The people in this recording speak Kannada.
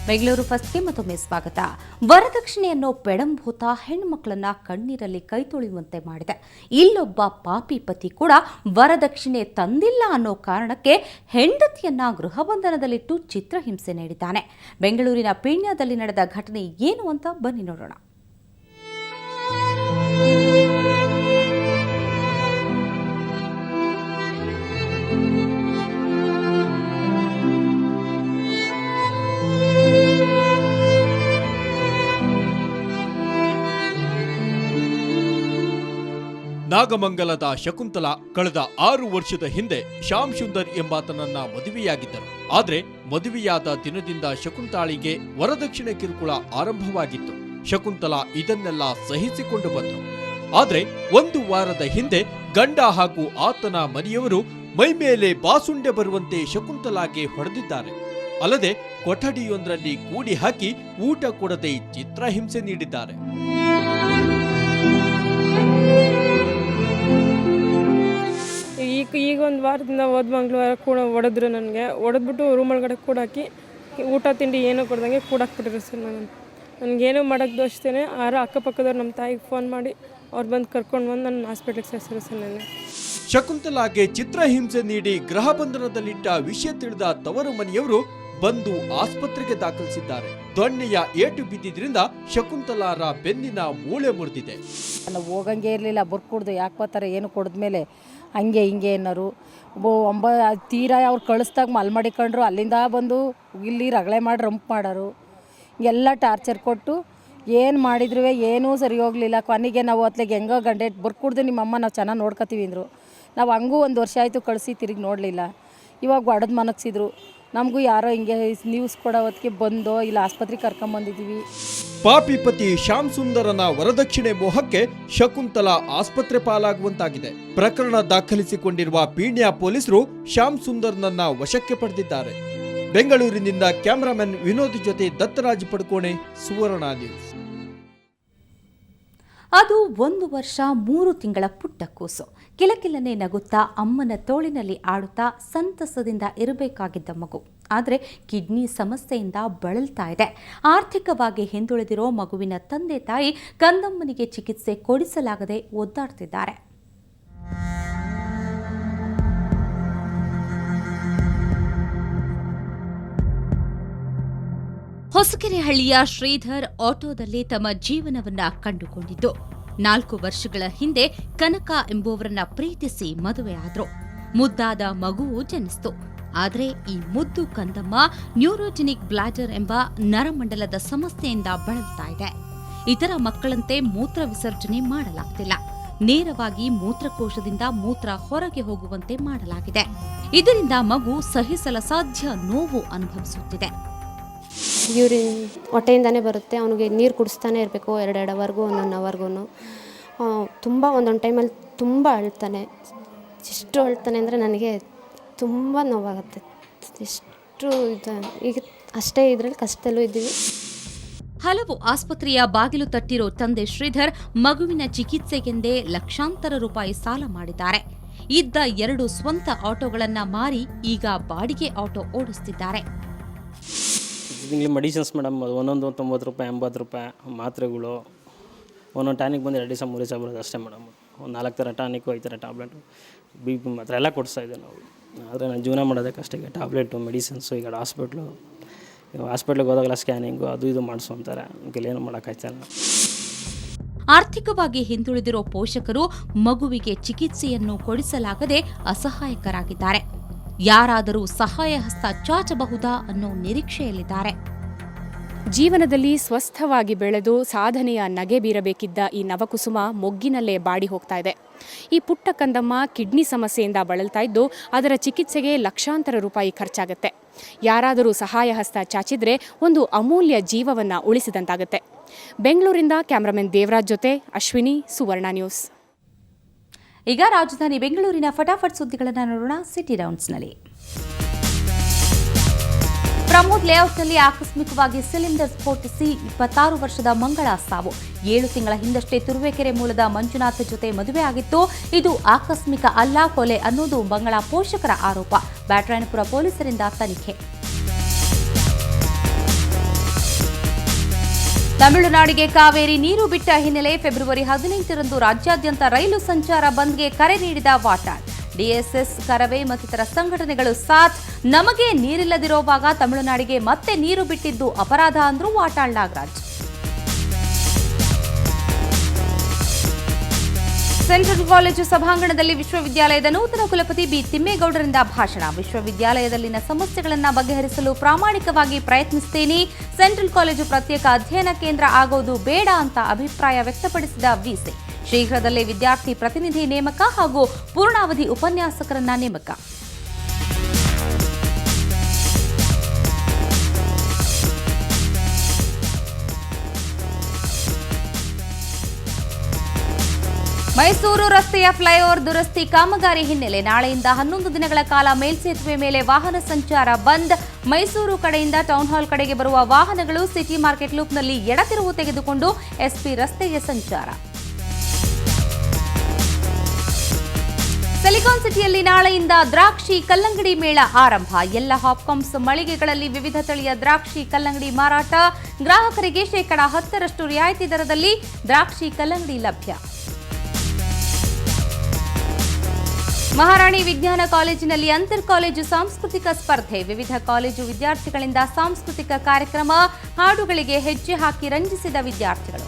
ಬೆಂಗಳೂರು ಫಸ್ಟ್ಗೆ ಮತ್ತೊಮ್ಮೆ ಸ್ವಾಗತ. ವರದಕ್ಷಿಣೆಯನ್ನು ಪೆಡಂಭೂತ ಹೆಣ್ಣುಮಕ್ಕಳನ್ನ ಕಣ್ಣೀರಲ್ಲಿ ಕೈ ತೊಳೆಯುವಂತೆ ಮಾಡಿದೆ. ಇಲ್ಲೊಬ್ಬ ಪಾಪಿ ಪತಿ ಕೂಡ ವರದಕ್ಷಿಣೆ ತಂದಿಲ್ಲ ಅನ್ನೋ ಕಾರಣಕ್ಕೆ ಹೆಂಡತಿಯನ್ನ ಗೃಹಬಂಧನದಲ್ಲಿಟ್ಟು ಚಿತ್ರಹಿಂಸೆ ನೀಡಿದ್ದಾನೆ. ಬೆಂಗಳೂರಿನ ಪೀಣ್ಯದಲ್ಲಿ ನಡೆದ ಘಟನೆ ಏನು ಅಂತ ಬನ್ನಿ ನೋಡೋಣ. ನಾಗಮಂಗಲದ ಶಕುಂತಲಾ ಕಳೆದ 6 ವರ್ಷದ ಹಿಂದೆ ಶ್ಯಾಮ್ ಸುಂದರ್ ಎಂಬಾತನನ್ನ ಮದುವೆಯಾಗಿದ್ದರು. ಆದ್ರೆ ಮದುವೆಯಾದ ದಿನದಿಂದ ಶಕುಂತಲಾಳಿಗೆ ವರದಕ್ಷಿಣೆ ಕಿರುಕುಳ ಆರಂಭವಾಗಿತ್ತು. ಶಕುಂತಲಾ ಇದನ್ನೆಲ್ಲ ಸಹಿಸಿಕೊಂಡು ಬಂದರು. ಆದ್ರೆ 1 ವಾರದ ಹಿಂದೆ ಗಂಡ ಹಾಗೂ ಆತನ ಮನೆಯವರು ಮೈಮೇಲೆ ಬಾಸುಂಡೆ ಬರುವಂತೆ ಶಕುಂತಲಾಗೆ ಹೊಡೆದಿದ್ದಾರೆ. ಅಲ್ಲದೆ ಕೊಠಡಿಯೊಂದರಲ್ಲಿ ಕೂಡಿ ಹಾಕಿ ಊಟ ಕೊಡದೆ ಚಿತ್ರಹಿಂಸೆ ನೀಡಿದ್ದಾರೆ. ಈಗ 1 ವಾರದಿಂದ ಹೋದ ಮಂಗಳವಾರ ಕೂಡ ಹೊಡೆದ್ರು. ನನಗೆ ಹೊಡೆದ್ಬಿಟ್ಟು ರೂಮ್ ಒಳಗಡೆ ಕೂಡಾಕಿ ಊಟ ತಿಂಡಿ ಏನೂ ಕೊಡ್ದಂಗೆ ಕೂಡಾಕ್ಬಿಟ್ಟಿದ್ರು ಸರ್. ನನಗೇನು ಮಾಡೋಕ್ಕೆ ದೋಸ್ತೇನೆ ಅಕ್ಕಪಕ್ಕದವ್ರು ನಮ್ಮ ತಾಯಿಗೆ ಫೋನ್ ಮಾಡಿ ಅವ್ರು ಬಂದು ಕರ್ಕೊಂಡು ಬಂದು ನನ್ನ ಹಾಸ್ಪಿಟ್ಲಿಗೆ ಸೇರಿಸಿದ್ರು ಸರ್. ನನ್ನ ಶಕುಂತಲಾಗೆ ಚಿತ್ರಹಿಂಸೆ ನೀಡಿ ಗೃಹ ಬಂಧನದಲ್ಲಿಟ್ಟ ವಿಷಯ ತಿಳಿದ ತವರು ಮನೆಯವರು ಬಂದು ಆಸ್ಪತ್ರೆಗೆ ದಾಖಲಿಸಿದ್ದಾರೆ. ದೊಣ್ಣೆಯ ಏಟು ಬಿದ್ದಿದ್ರಿಂದ ಶಕುಂತಲಾರ ಬೆನ್ನಿನ ಮೂಳೆ ಮುರಿದಿದೆ. ಹೋಗಂಗೆ ಇರಲಿಲ್ಲ, ಬರ್ಕೊಡ್ದು ಯಾಕೆ ಬರ್ತಾರೆ ಏನು ಕೊಡಿದ್ಮೇಲೆ ಹಂಗೆ ಹಿಂಗೆ ಏನಾರು ತೀರಾ ಅವ್ರು ಕಳಿಸ್ದಾಗ ಮಲ್ಮಡಿಕೊಂಡ್ರು. ಅಲ್ಲಿಂದ ಬಂದು ಇಲ್ಲಿ ರಗಳೆ ಮಾಡಿ ರಂಪ್ ಮಾಡೋರು, ಎಲ್ಲ ಟಾರ್ಚರ್ ಕೊಟ್ಟು ಏನು ಮಾಡಿದ್ರು ಏನೂ ಸರಿ ಹೋಗಲಿಲ್ಲ. ಕೊನೆಗೆ ನಾವು ಹೊತ್ಲಿಗೆ ಹೆಂಗೋ ಗಂಡೆ ಬರ್ಕೊಡ್ದು ನಿಮ್ಮಮ್ಮ ನಾವು ಚೆನ್ನಾಗಿ ನೋಡ್ಕೊತೀವಿ ಅಂದರು. ನಾವು ಹಂಗೂ 1 ವರ್ಷ ಆಯಿತು ಕಳಿಸಿ ತಿರುಗಿ ನೋಡಲಿಲ್ಲ. ಇವಾಗ ಹೊಡೆದು ಮನಗಿಸಿದ್ರು. ನಮಗೂ ಯಾರೋ ಹಿಂಗೆ ನ್ಯೂಸ್ ಕೊಡೋ ಹೊತ್ತಿಗೆ ಬಂದೋ ಇಲ್ಲ ಆಸ್ಪತ್ರೆಗೆ ಕರ್ಕೊಂಬಂದಿದ್ದೀವಿ. ಪಾಪಿ ಪತಿ ಶ್ಯಾಮ್ ಸುಂದರನ ವರದಕ್ಷಿಣೆ ಮೋಹಕ್ಕೆ ಶಕುಂತಲಾ ಆಸ್ಪತ್ರೆ ಪಾಲಾಗುವಂತಾಗಿದೆ. ಪ್ರಕರಣ ದಾಖಲಿಸಿಕೊಂಡಿರುವ ಪೀಣ್ಯ ಪೊಲೀಸರು ಶ್ಯಾಮ್ ಸುಂದರ್ನನ್ನ ವಶಕ್ಕೆ ಪಡೆದಿದ್ದಾರೆ. ಬೆಂಗಳೂರಿನಿಂದ ಕ್ಯಾಮರಾಮನ್ ವಿನೋದ್ ಜೊತೆ ದತ್ತರಾಜ್ ಪಡ್ಕೋಣೆ, ಸುವರ್ಣ ನ್ಯೂಸ್. ಅದು 1 ವರ್ಷ 3 ತಿಂಗಳ ಪುಟ್ಟ ಕೂಸು. ಕಿಲಕಿಲನೆ ನಗುತ್ತಾ ಅಮ್ಮನ ತೋಳಿನಲ್ಲಿ ಆಡುತ್ತಾ ಸಂತಸದಿಂದ ಇರಬೇಕಾಗಿದ್ದ ಮಗು. ಆದರೆ ಕಿಡ್ನಿ ಸಮಸ್ಯೆಯಿಂದ ಬಳಲ್ತಾ ಇದೆ. ಆರ್ಥಿಕವಾಗಿ ಹಿಂದುಳಿದಿರೋ ಮಗುವಿನ ತಂದೆ ತಾಯಿ ಕಂದಮ್ಮನಿಗೆ ಚಿಕಿತ್ಸೆ ಕೊಡಿಸಲಾಗದೆ ಒದ್ದಾಡ್ತಿದ್ದಾರೆ. ಹೊಸಕೆರೆಹಳ್ಳಿಯ ಶ್ರೀಧರ್ ಆಟೋದಲ್ಲಿ ತಮ್ಮ ಜೀವನವನ್ನ ಕಂಡುಕೊಂಡಿದ್ದು 4 ವರ್ಷಗಳ ಹಿಂದೆ ಕನಕ ಎಂಬುವರನ್ನ ಪ್ರೀತಿಸಿ ಮದುವೆಯಾದ್ರು. ಮುದ್ದಾದ ಮಗುವು ಜನಿಸಿತು. ಆದರೆ ಈ ಮುದ್ದು ಕಂದಮ್ಮ ನ್ಯೂರೋಜೆನಿಕ್ ಬ್ಲಾಡರ್ ಎಂಬ ನರಮಂಡಲದ ಸಮಸ್ಯೆಯಿಂದ ಬಳಲ್ತಾ ಇದೆ. ಇತರ ಮಕ್ಕಳಂತೆ ಮೂತ್ರ ವಿಸರ್ಜನೆ ಮಾಡಲಾಗ್ತಿಲ್ಲ. ನೇರವಾಗಿ ಮೂತ್ರಕೋಶದಿಂದ ಮೂತ್ರ ಹೊರಗೆ ಹೋಗುವಂತೆ ಮಾಡಲಾಗಿದೆ. ಇದರಿಂದ ಮಗು ಸಹಿಸಲಸಾಧ್ಯ ನೋವು ಅನುಭವಿಸುತ್ತಿದೆ. ಯೂರಿನ್ ಹೊಟ್ಟೆಯಿಂದನೇ ಬರುತ್ತೆ. ಅವನಿಗೆ ನೀರು ಕುಡಿಸ್ತಾನೆ ಇರಬೇಕು 2 ಅವರ್ಗೂ 1 ಅವರ್ಗೂ. ತುಂಬ ಒಂದೊಂದು ಟೈಮಲ್ಲಿ ತುಂಬ ಅಳ್ತಾನೆ. ಎಷ್ಟು ಅಳ್ತಾನೆ ಅಂದರೆ ನನಗೆ ತುಂಬ ನೋವಾಗುತ್ತೆ. ಎಷ್ಟು ಈಗ ಅಷ್ಟೇ ಇದರಲ್ಲಿ ಕಷ್ಟದಲ್ಲೂ ಇದ್ದೀವಿ. ಹಲವು ಆಸ್ಪತ್ರೆಯ ಬಾಗಿಲು ತಟ್ಟಿರೋ ತಂದೆ ಶ್ರೀಧರ್ ಮಗುವಿನ ಚಿಕಿತ್ಸೆಗೆಂದೇ ಲಕ್ಷಾಂತರ ರೂಪಾಯಿ ಸಾಲ ಮಾಡಿದ್ದಾರೆ. ಇದ್ದ 2 ಸ್ವಂತ ಆಟೋಗಳನ್ನ ಮಾರಿ ಈಗ ಬಾಡಿಗೆ ಆಟೋ ಓಡಿಸ್ತಿದ್ದಾರೆ. ತಿಂಗಳಿಗೆ ಮೆಡಿಸಿನ್ಸ್ ಮೇಡಮ್, ಒಂದೊಂದು 90 ರೂಪಾಯಿ 80 ರೂಪಾಯಿ ಮಾತ್ರೆಗಳು. ಒಂದೊಂದು ಟಾನಿಕ್ ಬಂದು 2 ದಿವಸ 3 ದಿವಸ ಬರೋದು ಅಷ್ಟೇ ಮೇಡಮ್. ಒಂದು 4 ಥರ ಟಾನಿಕ್ಕು 5 ಥರ ಟ್ಯಾಬ್ಲೆಟು BP ಮಾತ್ರ ಎಲ್ಲ ಕೊಡಿಸ್ತಾ ಇದ್ದೀವಿ ನಾವು. ಆದರೆ ನಾನು ಜೀವನ ಮಾಡೋದಕ್ಕೆ ಅಷ್ಟೇ. ಟ್ಯಾಬ್ಲೆಟು ಮೆಡಿಸಿನ್ಸು ಈಗ ಹಾಸ್ಪಿಟ್ಲಿಗೆ ಹೋದಾಗೆಲ್ಲ ಸ್ಕ್ಯಾನಿಂಗು ಅದು ಇದು ಮಾಡಿಸೋಂತಾರೆ. ಏನು ಮಾಡೋಕ್ಕಾಯ್ತಲ್ಲ. ಆರ್ಥಿಕವಾಗಿ ಹಿಂದುಳಿದಿರೋ ಪೋಷಕರು ಮಗುವಿಗೆ ಚಿಕಿತ್ಸೆಯನ್ನು ಕೊಡಿಸಲಾಗದೆ ಅಸಹಾಯಕರಾಗಿದ್ದಾರೆ. ಯಾರಾದರೂ ಸಹಾಯ ಹಸ್ತ ಚಾಚಬಹುದಾ ಅನ್ನೋ ನಿರೀಕ್ಷೆಯಲ್ಲಿದ್ದಾರೆ. ಜೀವನದಲ್ಲಿ ಸ್ವಸ್ಥವಾಗಿ ಬೆಳೆದು ಸಾಧನೆಯ ನಗೆ ಬೀರಬೇಕಿದ್ದ ಈ ನವಕುಸುಮ ಮೊಗ್ಗಿನಲ್ಲೇ ಬಾಡಿ ಹೋಗ್ತಾ ಇದೆ. ಈ ಪುಟ್ಟ ಕಂದಮ್ಮ ಕಿಡ್ನಿ ಸಮಸ್ಯೆಯಿಂದ ಬಳಲ್ತಾ ಇದ್ದು ಅದರ ಚಿಕಿತ್ಸೆಗೆ ಲಕ್ಷಾಂತರ ರೂಪಾಯಿ ಖರ್ಚಾಗುತ್ತೆ. ಯಾರಾದರೂ ಸಹಾಯ ಹಸ್ತ ಚಾಚಿದ್ರೆ ಒಂದು ಅಮೂಲ್ಯ ಜೀವವನ್ನು ಉಳಿಸಿದಂತಾಗುತ್ತೆ. ಬೆಂಗಳೂರಿಂದ ಕ್ಯಾಮರಾಮನ್ ದೇವರಾಜ್ ಜೊತೆ ಅಶ್ವಿನಿ, ಸುವರ್ಣ ನ್ಯೂಸ್. ಈಗ ರಾಜಧಾನಿ ಬೆಂಗಳೂರಿನ ಫಟಾಫಟ್ ಸುದ್ದಿಗಳನ್ನು ನೋಡೋಣ. ಸಿಟಿ ರೌಂಡ್ಸ್ನಲ್ಲಿ ಪ್ರಮೋದ್ ಲೇಔಟ್ನಲ್ಲಿ ಆಕಸ್ಮಿಕವಾಗಿ ಸಿಲಿಂಡರ್ ಸ್ಫೋಟಿಸಿ 26 ವರ್ಷದ ಮಂಗಳ ಸಾವು. 7 ತಿಂಗಳ ಹಿಂದಷ್ಟೇ ತುರುವೇಕೆರೆ ಮೂಲದ ಮಂಜುನಾಥ್ ಜೊತೆ ಮದುವೆಯಾಗಿತ್ತು. ಇದು ಆಕಸ್ಮಿಕ ಅಲ್ಲ, ಕೊಲೆ ಅನ್ನೋದು ಮಂಗಳ ಪೋಷಕರ ಆರೋಪ. ಬ್ಯಾಟರಾಯನಪುರ ಪೊಲೀಸರಿಂದ ತನಿಖೆ. ತಮಿಳುನಾಡಿಗೆ ಕಾವೇರಿ ನೀರು ಬಿಟ್ಟ ಹಿನ್ನೆಲೆ ಫೆಬ್ರವರಿ 18ರಂದು ರಾಜ್ಯಾದ್ಯಂತ ರೈಲು ಸಂಚಾರ ಬಂದ್ಗೆ ಕರೆ ನೀಡಿದ ವಾಟಾಳ್. ಡಿಎಸ್ಎಸ್, ಕರವೇ ಮತ್ತಿತರ ಸಂಘಟನೆಗಳು ಸಾಥ್. ನಮಗೆ ನೀರಿಲ್ಲದಿರುವಾಗ ತಮಿಳುನಾಡಿಗೆ ಮತ್ತೆ ನೀರು ಬಿಟ್ಟಿದ್ದು ಅಪರಾಧ ಅಂದ್ರು ವಾಟಾಳ್ ನಾಗರಾಜ್. ಸೆಂಟ್ರಲ್ ಕಾಲೇಜು ಸಭಾಂಗಣದಲ್ಲಿ ವಿಶ್ವವಿದ್ಯಾಲಯದ ನೂತನ ಕುಲಪತಿ ಬಿ ತಿಮ್ಮೇಗೌಡರಿಂದ ಭಾಷಣ. ವಿಶ್ವವಿದ್ಯಾಲಯದಲ್ಲಿನ ಸಮಸ್ಯೆಗಳನ್ನು ಬಗೆಹರಿಸಲು ಪ್ರಾಮಾಣಿಕವಾಗಿ ಪ್ರಯತ್ನಿಸುತ್ತೇನೆ. ಸೆಂಟ್ರಲ್ ಕಾಲೇಜು ಪ್ರತ್ಯೇಕ ಅಧ್ಯಯನ ಕೇಂದ್ರ ಆಗೋದು ಬೇಡ ಅಂತ ಅಭಿಪ್ರಾಯ ವ್ಯಕ್ತಪಡಿಸಿದ ವಿಸಿ. ಶೀಘ್ರದಲ್ಲೇ ವಿದ್ಯಾರ್ಥಿ ಪ್ರತಿನಿಧಿ ನೇಮಕ ಹಾಗೂ ಪೂರ್ಣಾವಧಿ ಉಪನ್ಯಾಸಕರನ್ನ ನೇಮಕ. ಮೈಸೂರು ರಸ್ತೆಯ ಫ್ಲೈಓವರ್ ದುರಸ್ತಿ ಕಾಮಗಾರಿ ಹಿನ್ನೆಲೆ ನಾಳೆಯಿಂದ 11 ದಿನಗಳ ಕಾಲ ಮೇಲ್ಸೇತುವೆ ಮೇಲೆ ವಾಹನ ಸಂಚಾರ ಬಂದ್. ಮೈಸೂರು ಕಡೆಯಿಂದ ಟೌನ್ ಹಾಲ್ ಕಡೆಗೆ ಬರುವ ವಾಹನಗಳು ಸಿಟಿ ಮಾರ್ಕೆಟ್ ಲೂಪ್ನಲ್ಲಿ ಎಡತಿರುವು ತೆಗೆದುಕೊಂಡು ಎಸ್ಪಿ ರಸ್ತೆಗೆ ಸಂಚಾರ. ಸಿಲಿಕಾನ್ ಸಿಟಿಯಲ್ಲಿ ನಾಳೆಯಿಂದ ದ್ರಾಕ್ಷಿ ಕಲ್ಲಂಗಡಿ ಮೇಳ ಆರಂಭ. ಎಲ್ಲ ಹಾಪ್ಕಾಮ್ಸ್ ಮಳಿಗೆಗಳಲ್ಲಿ ವಿವಿಧ ತಳಿಯ ದ್ರಾಕ್ಷಿ ಕಲ್ಲಂಗಡಿ ಮಾರಾಟ. ಗ್ರಾಹಕರಿಗೆ 10% ರಿಯಾಯಿತಿ ದರದಲ್ಲಿ ದ್ರಾಕ್ಷಿ ಕಲ್ಲಂಗಡಿ ಲಭ್ಯ. ಮಹಾರಾಣಿ ವಿಜ್ಞಾನ ಕಾಲೇಜಿನಲ್ಲಿ ಅಂತರ್ ಕಾಲೇಜು ಸಾಂಸ್ಕೃತಿಕ ಸ್ಪರ್ಧೆ. ವಿವಿಧ ಕಾಲೇಜು ವಿದ್ಯಾರ್ಥಿಗಳಿಂದ ಸಾಂಸ್ಕೃತಿಕ ಕಾರ್ಯಕ್ರಮ. ಹಾಡುಗಳಿಗೆ ಹೆಜ್ಜೆ ಹಾಕಿ ರಂಜಿಸಿದ ವಿದ್ಯಾರ್ಥಿಗಳು.